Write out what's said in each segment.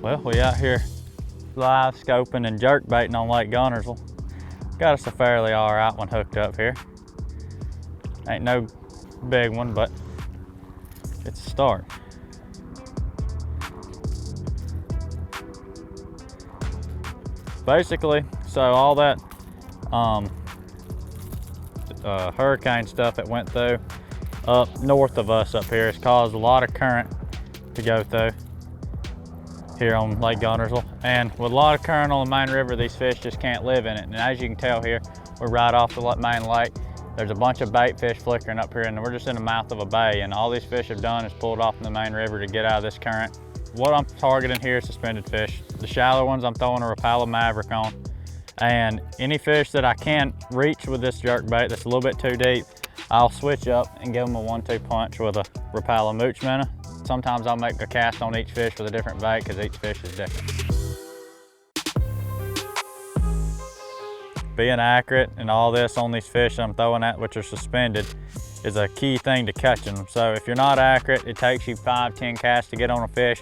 Well, we out here live scoping and jerk baiting on Lake Guntersville. Got us a fairly all right one hooked up here. Ain't no big one, but it's a start. Basically, so all that hurricane stuff that went through up north of us up here has caused a lot of current to go through here on Lake Guntersville. And with a lot of current on the main river, these fish just can't live in it. And as you can tell here, we're right off the main lake. There's a bunch of bait fish flickering up here, and we're just in the mouth of a bay. And all these fish have done is pulled off in the main river to get out of this current. What I'm targeting here is suspended fish. The shallow ones I'm throwing a Rapala Maverick on. And any fish that I can't reach with this jerk bait that's a little bit too deep, I'll switch up and give them a 1-2 punch with a Rapala Mooch Minnow. Sometimes I'll make a cast on each fish with a different bait because each fish is different. Being accurate and all this on these fish I'm throwing at, which are suspended, is a key thing to catching them. So if you're not accurate, it takes you 5-10 casts to get on a fish.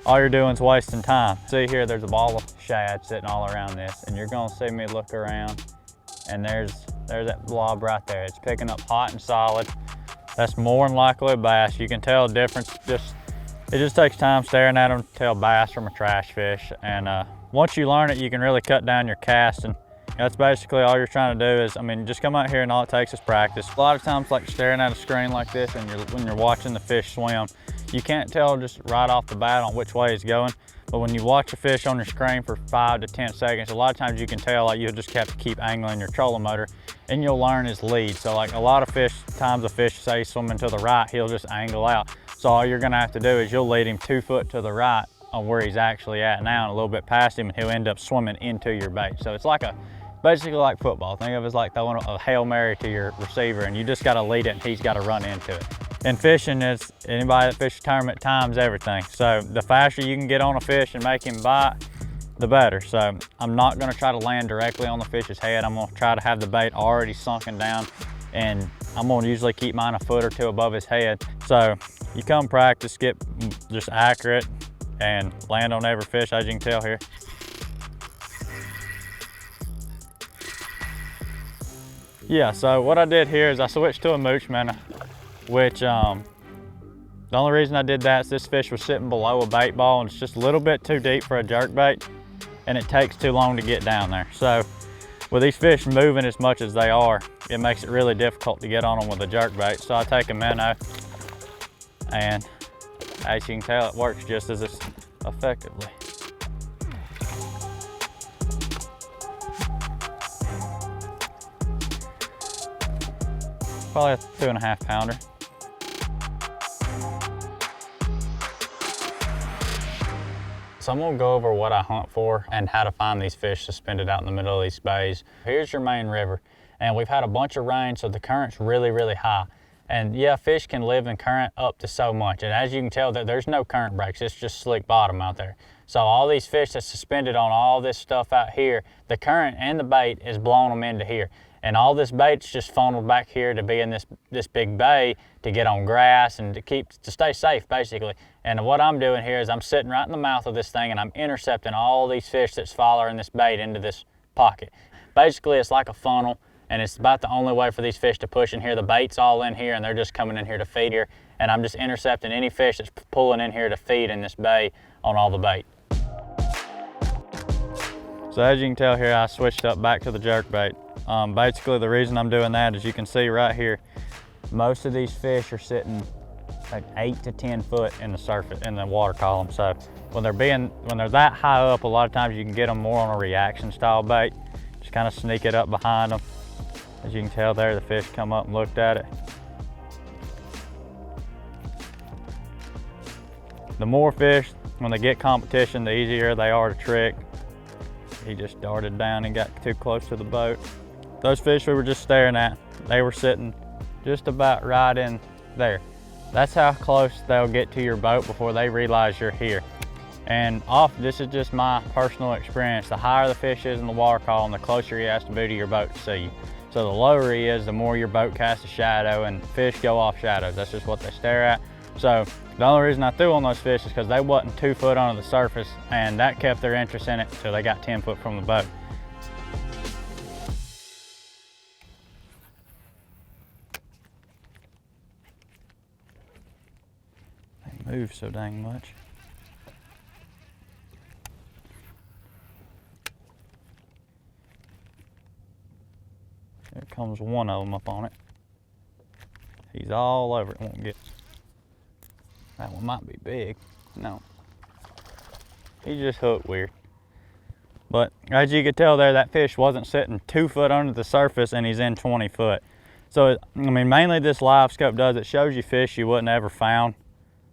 All you're doing is wasting time. See here, there's a ball of shad sitting all around this, and you're gonna see me look around, and there's that blob right there. It's picking up hot and solid. That's more than likely a bass. You can tell the difference. It just takes time staring at them to tell bass from a trash fish. And once you learn it, you can really cut down your cast, and that's basically all you're trying to do is, just come out here and all it takes is practice. A lot of times, like staring at a screen like this and when you're watching the fish swim, you can't tell just right off the bat on which way it's going. But when you watch a fish on your screen for 5 to 10 seconds, a lot of times you can tell, like, you'll just have to keep angling your trolling motor and you'll learn his lead. So like a lot of times a fish say he's swimming to the right, he'll just angle out. So all you're gonna have to do is you'll lead him 2 foot to the right on where he's actually at now and a little bit past him, and he'll end up swimming into your bait. So it's like basically like football. Think of it as like throwing a Hail Mary to your receiver, and you just gotta lead it and he's gotta run into it. And fishing, is anybody that fishes tournament times everything. So the faster you can get on a fish and make him bite, the better. So I'm not gonna try to land directly on the fish's head. I'm gonna try to have the bait already sunken down, and I'm gonna usually keep mine a foot or 2 above his head. So you come practice, get just accurate and land on every fish, as you can tell here. Yeah, so what I did here is I switched to a Mooch Minnow, which the only reason I did that is this fish was sitting below a bait ball and it's just a little bit too deep for a jerk bait, and it takes too long to get down there. So with these fish moving as much as they are, it makes it really difficult to get on them with a jerk bait. So I take a minnow, and as you can tell, it works just as effectively. Probably a 2.5 pounder. So I'm gonna go over what I hunt for and how to find these fish suspended out in the middle of these bays. Here's your main river, and we've had a bunch of rain, so the current's really, really high. And yeah, fish can live in current up to so much. And as you can tell, there's no current breaks, it's just slick bottom out there. So all these fish that's suspended on all this stuff out here, the current and the bait is blowing them into here. And all this bait's just funneled back here to be in this big bay to get on grass and to stay safe, basically. And what I'm doing here is I'm sitting right in the mouth of this thing and I'm intercepting all these fish that's following this bait into this pocket. Basically, it's like a funnel, and it's about the only way for these fish to push in here. The bait's all in here and they're just coming in here to feed here. And I'm just intercepting any fish that's pulling in here to feed in this bay on all the bait. So as you can tell here, I switched up back to the jerk bait. Basically, the reason I'm doing that is you can see right here, most of these fish are sitting like 8 to 10 foot in the surface, in the water column. So when they're that high up, a lot of times you can get them more on a reaction style bait. Just kind of sneak it up behind them. As you can tell there, the fish come up and looked at it. The more fish, when they get competition, the easier they are to trick. He just darted down and got too close to the boat. Those fish we were just staring at, they were sitting just about right in there. That's how close they'll get to your boat before they realize you're here. And this is just my personal experience. The higher the fish is in the water column, the closer he has to be to your boat to see you. So the lower he is, the more your boat casts a shadow, and fish go off shadows. That's just what they stare at. So The only reason I threw on those fish is because they wasn't 2 foot under the surface, and that kept their interest in it until they got 10 foot from the boat. They move so dang much. There comes one of them up on it. He's all over it, won't get. That one might be big. No. He just hooked weird. But as you could tell there, that fish wasn't sitting 2 foot under the surface and he's in 20 foot. So, I mean, mainly this LiveScope does, it shows you fish you wouldn't ever found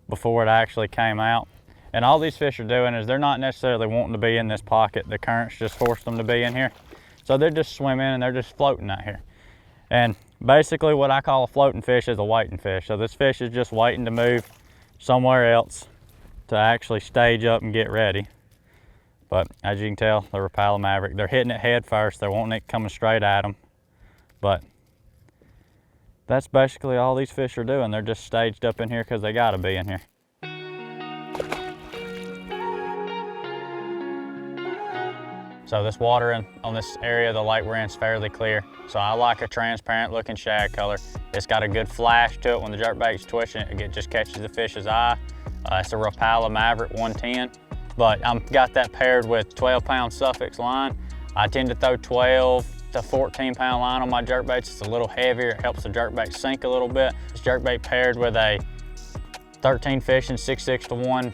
before it actually came out. And all these fish are doing is they're not necessarily wanting to be in this pocket. The currents just forced them to be in here. So they're just swimming and they're just floating out here. And basically what I call a floating fish is a waiting fish. So this fish is just waiting to move somewhere else to actually stage up and get ready. But as you can tell, the Rapala Maverick, they're hitting it head first. They're wanting it coming straight at them. But that's basically all these fish are doing. They're just staged up in here because they gotta be in here. So this water on this area of the lake we're in is fairly clear. So I like a transparent looking shad color. It's got a good flash to it. When the jerkbait's twitching, it just catches the fish's eye. It's a Rapala Maverick 110, but I've got that paired with 12-pound Suffix line. I tend to throw 12 to 14-pound line on my jerkbaits. It's a little heavier. It helps the jerkbait sink a little bit. This jerkbait paired with a 13 fishing 6/6 to 1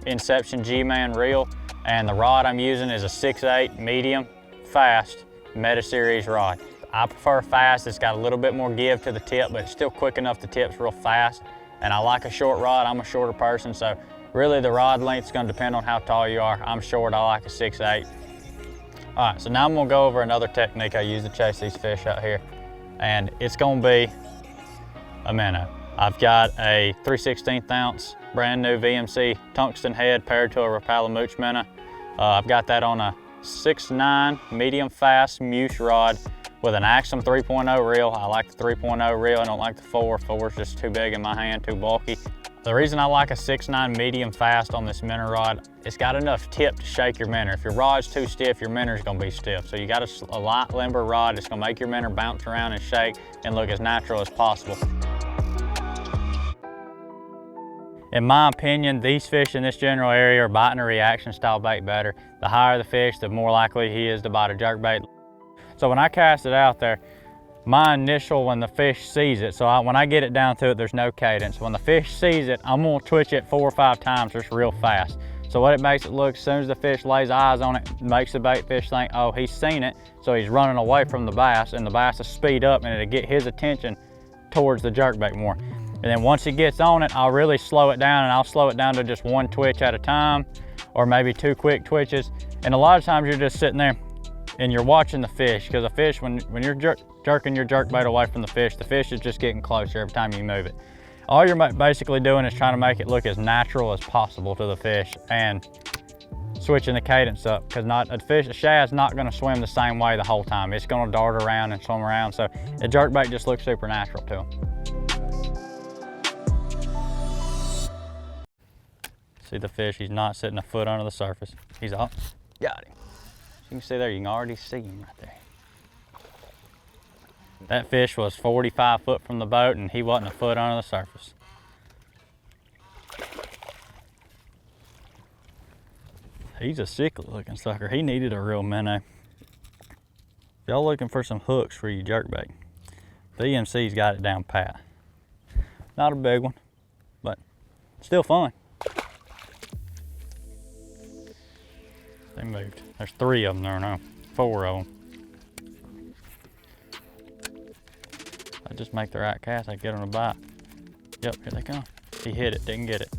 Inception G-Man reel. And the rod I'm using is a 6/8 medium fast Meta Series rod. I prefer fast. It's got a little bit more give to the tip, but it's still quick enough to tips real fast. And I like a short rod. I'm a shorter person, so really the rod length is going to depend on how tall you are. I'm short. I like a 6/8. All right, so now I'm going to go over another technique I use to chase these fish out here, and it's going to be a minnow. I've got a 3/16 ounce brand new VMC tungsten head paired to a Rapala Mooch minnow. I've got that on a 6'9" medium fast Muse rod with an Axum 3.0 reel. I like the 3.0 reel. I don't like the 4. 4 is just too big in my hand, too bulky. The reason I like a 6'9" medium fast on this minnow rod, it's got enough tip to shake your minnow. If your rod's too stiff, your minnow is going to be stiff. So you got a light limber rod that's going to make your minnow bounce around and shake and look as natural as possible. In my opinion, these fish in this general area are biting a reaction style bait better. The higher the fish, the more likely he is to bite a jerkbait. So when I cast it out there, my initial, when the fish sees it, so when I get it down to it, there's no cadence. When the fish sees it, I'm gonna twitch it 4 or 5 times just real fast. So what it makes it look, as soon as the fish lays eyes on it, makes the bait fish think, oh, he's seen it, so he's running away from the bass, and the bass will speed up and it'll get his attention towards the jerkbait more. And then once he gets on it, I'll really slow it down, and I'll slow it down to just 1 twitch at a time, or maybe 2 quick twitches. And a lot of times you're just sitting there and you're watching the fish, because a fish, when you're jerking your jerkbait away from the fish is just getting closer every time you move it. All you're basically doing is trying to make it look as natural as possible to the fish and switching the cadence up, because a shad's not going to swim the same way the whole time. It's going to dart around and swim around, so the jerkbait just looks super natural to them. See the fish, he's not sitting a foot under the surface. He's up, got him. You can see there, you can already see him right there. That fish was 45 foot from the boat and he wasn't a foot under the surface. He's a sickly looking sucker. He needed a real minnow. If y'all looking for some hooks for your jerkbait, VMC's got it down pat. Not a big one, but still fun. They moved. There's 3 of them there now, 4 of them. I just make the right cast, I get them to bite. Yep, here they come. He hit it, didn't get it.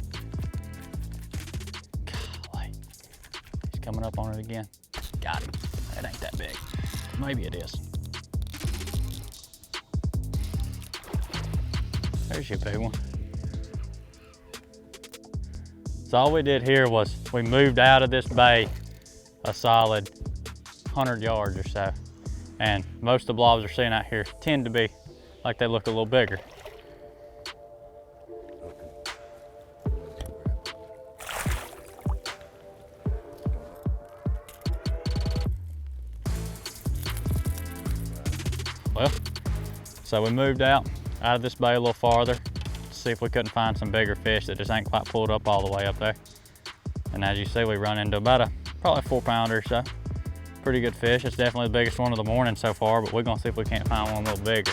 Golly. He's coming up on it again. Got him. That ain't that big. Maybe it is. There's your big one. So all we did here was we moved out of this bay a solid 100 yards or so. And most of the blobs we're seeing out here tend to be like they look a little bigger. So we moved out of this bay a little farther to see if we couldn't find some bigger fish that just ain't quite pulled up all the way up there. And as you see, we run into about probably a 4-pounder or so. Pretty good fish. It's definitely the biggest one of the morning so far, but we're gonna see if we can't find one a little bigger.